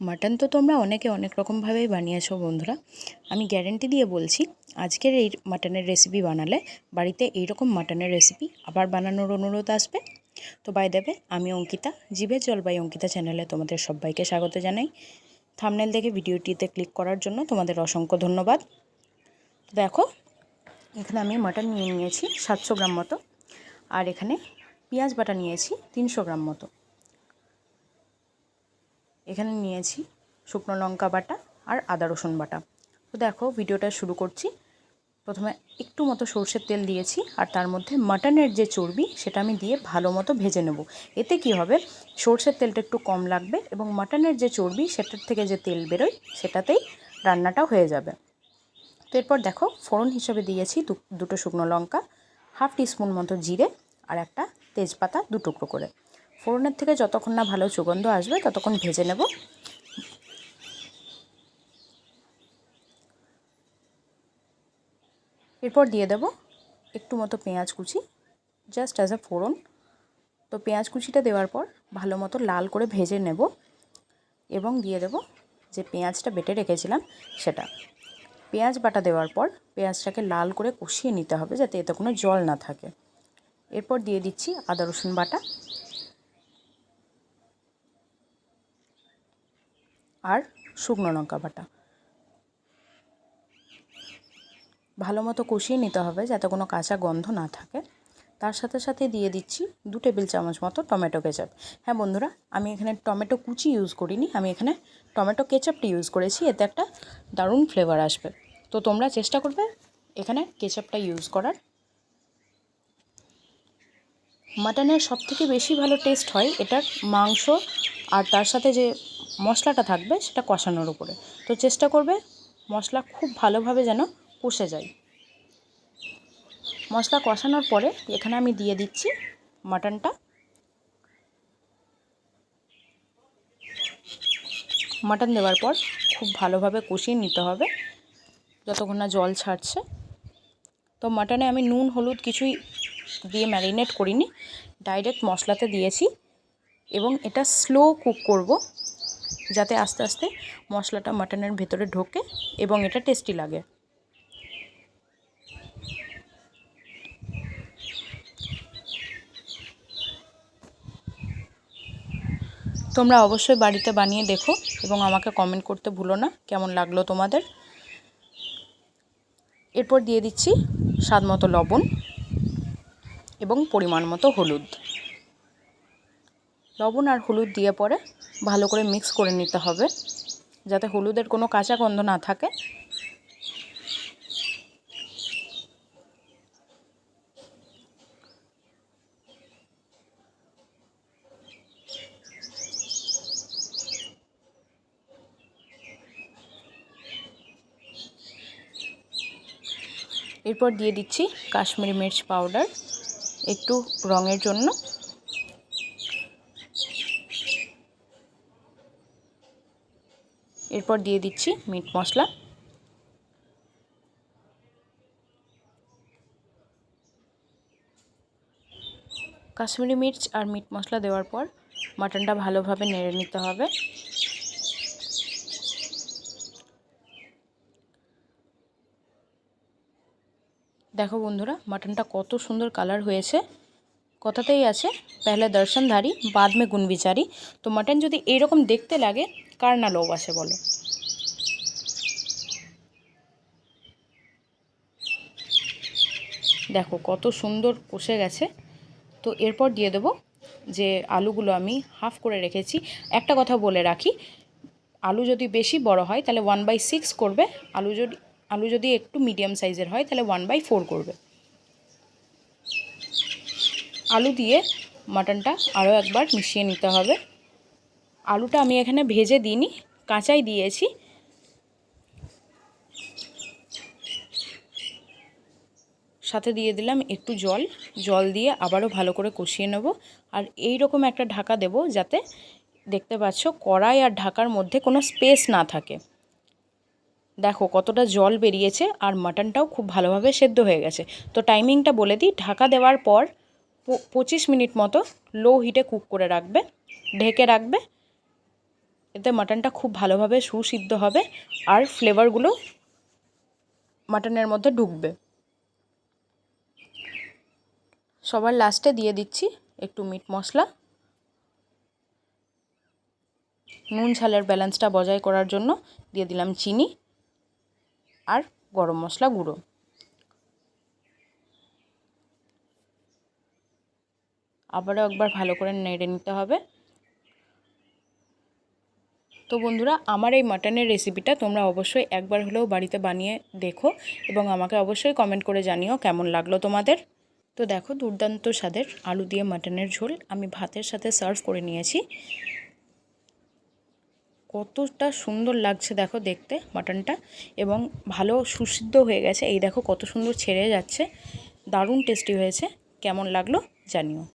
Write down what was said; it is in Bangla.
মাটন তো তোমরা অনেকে অনেক রকমভাবেই বানিয়েছো বন্ধুরা। আমি গ্যারেন্টি দিয়ে বলছি, আজকের এই মাটনের রেসিপি বানালে বাড়িতে এইরকম মাটনের রেসিপি আবার বানানোর অনুরোধ আসবে। তো বাই দ্য ওয়ে, আমি অঙ্কিতা, জিভের জল বাই অঙ্কিতা চ্যানেলে তোমাদের সবাইকে স্বাগত জানাই। থাম্বনেল দেখে ভিডিওটিতে ক্লিক করার জন্য তোমাদের অসংখ্য ধন্যবাদ। তো দেখো, এখানে আমি মাটন নিয়ে নিয়েছি 700 গ্রাম মতো, আর এখানে পেঁয়াজ বাটা নিয়েছি 300 গ্রাম মতো। এখানে নিয়েছি শুকনো লঙ্কা বাটা আর আদা রসুন বাটা। তো দেখো, ভিডিওটা শুরু করছি। প্রথমে একটু মতো সর্ষের তেল দিয়েছি, আর তার মধ্যে মাটনের যে চর্বি সেটা আমি দিয়ে ভালো মতো ভেজে নেব। এতে কি হবে, সর্ষের তেলটা একটু কম লাগবে এবং মাটনের যে চর্বি সেটার থেকে যে তেল বেরোয় সেটাতেই রান্নাটা হয়ে যাবে। তো এরপর দেখো, ফোড়ন হিসেবে দিয়েছি দুটো শুকনো লঙ্কা, হাফ টিস্পুন মতো জিরে আর একটা তেজপাতা 2 টুকরো করে। ফোড়নের থেকে যতক্ষণ না ভালো সুগন্ধ আসবে ততক্ষণ ভেজে নেব। এরপর দিয়ে দেব একটু মতো পেঁয়াজ কুচি, জাস্ট অ্যাজ আ ফোড়ন। তো পেঁয়াজ কুচিটা দেওয়ার পর ভালো মতো লাল করে ভেজে নেব এবং দিয়ে দেব যে পেঁয়াজটা বেটে রেখেছিলাম সেটা। পেঁয়াজ বাটা দেওয়ার পর পেঁয়াজটাকে লাল করে কষিয়ে নিতে হবে যাতে এতে কোনো জল না থাকে। এরপর দিয়ে দিচ্ছি আদা রসুন বাটা আর শুকনো লঙ্কা বাটা। ভালো মতো কষিয়ে নিতে হবে যাতে কোনো কাঁচা গন্ধ না থাকে। তার সাথে সাথে দিয়ে দিচ্ছি 2 টেবিল চামচ মতো টমেটো কেচাপ। হ্যাঁ বন্ধুরা, আমি এখানে টমেটো কুচি ইউজ করিনি, আমি এখানে টমেটো কেচাপটি ইউজ করেছি। এতে একটা দারুণ ফ্লেভার আসবে। তো তোমরা চেষ্টা করবে এখানে কেচাপটা ইউজ করার। মাটনের সবথেকে বেশি ভালো টেস্ট হয় এটার মাংস আর তার সাথে যে মশলাটা থাকবে সেটা কষানোর উপরে। তো চেষ্টা করবে মশলা খুব ভালোভাবে যেন কষে যায়। মশলা কষানোর পরে এখানে আমি দিয়ে দিচ্ছি মাটনটা। মাটন দেওয়ার পর খুব ভালোভাবে কষিয়ে নিতে হবে যতক্ষণ না জল ছাড়ছে। তো মাটনে আমি নুন হলুদ কিছুই দিয়ে ম্যারিনেট করিনি, ডাইরেক্ট মশলাতে দিয়েছি এবং এটা স্লো কুক করব যাতে আস্তে আস্তে মশলাটা মাটনের ভেতরে ঢোকে এবং এটা টেস্টি লাগে। তোমরা অবশ্যই বাড়িতে বানিয়ে দেখো এবং আমাকে কমেন্ট করতে ভুলো না কেমন লাগলো তোমাদের। এরপর দিয়ে দিচ্ছি স্বাদ মতো লবণ এবং পরিমাণ মতো হলুদ। লবণ আর হলুদ দিয়ে পরে ভালো করে মিক্স করে নিতে হবে যাতে হলুদের কোনো কাঁচা গন্ধ না থাকে। এরপর দিয়ে দিচ্ছি কাশ্মীরি মির্চ পাউডার একটু রঙের জন্য। এরপর দিয়ে দিচ্ছি মিট মশলা। কাশ্মীরি মির্চ আর মিট মশলা দেওয়ার পর মাটনটা ভালোভাবে নেড়ে নিতে হবে। দেখো বন্ধুরা, মাটনটা কত সুন্দর কালার হয়েছে। কথাতেই আছে, পহলে দর্শনধারী বাদ মে গুণ বিচারি। তো মাটন যদি এইরকম দেখতে লাগে কার না লোভ আসে বলো। দেখো কত সুন্দর কষে গেছে। তো এরপর দিয়ে দেবো যে আলুগুলো আমি হাফ করে রেখেছি। একটা কথা বলে রাখি, আলু যদি বেশি বড় হয় তাহলে 1/6 করবে, আলু যদি একটু মিডিয়াম সাইজের হয় তাহলে 1/4 করবে। আলু দিয়ে মাটনটা আরও একবার মিশিয়ে নিতে হবে। আলুটা আমি এখানে ভেজে দিইনি, কাঁচাই দিয়েছি। সাথে দিয়ে দিলাম একটু জল দিয়ে আবারও ভালো করে কষিয়ে নেব। আর এই রকম একটা ঢাকা দেব যাতে দেখতে পাচ্ছ কড়াই আর ঢাকার মধ্যে কোনো স্পেস না থাকে। দেখো কতটা জল বেরিয়েছে আর মাটনটাও খুব ভালোভাবে সেদ্ধ হয়ে গেছে। তো টাইমিংটা বলে দিই, ঢাকা দেওয়ার পর 25 মিনিট মতো লো হিটে কুক করে রাখবে, ঢেকে রাখবে। এতে মাটনটা খুব ভালোভাবে সুসিদ্ধ হবে আর ফ্লেভারগুলো মাটনের মধ্যে ঢুকবে। সবার লাস্টে দিয়ে দিচ্ছি একটু মিট মশলা, নুন ঝালের ব্যালেন্সটা বজায় করার জন্য দিয়ে দিলাম চিনি আর গরম মশলা গুঁড়ো। আবারও একবার ভালো করে নেড়ে নিতে হবে। তো বন্ধুরা, আমার এই মাটনের রেসিপিটা তোমরা অবশ্যই একবার হলেও বাড়িতে বানিয়ে দেখো এবং আমাকে অবশ্যই কমেন্ট করে জানিও কেমন লাগলো তোমাদের। তো দেখো, দুর্দান্ত স্বাদের আলু দিয়ে মাটনের ঝোল আমি ভাতের সাথে সার্ভ করে নিয়েছি। কতটা সুন্দর লাগছে দেখো দেখতে মাটনটা, এবং ভালো সুসিদ্ধ হয়ে গেছে। এই দেখো কত সুন্দর ছেড়ে যাচ্ছে, দারুণ টেস্টি হয়েছে। কেমন লাগলো জানিও।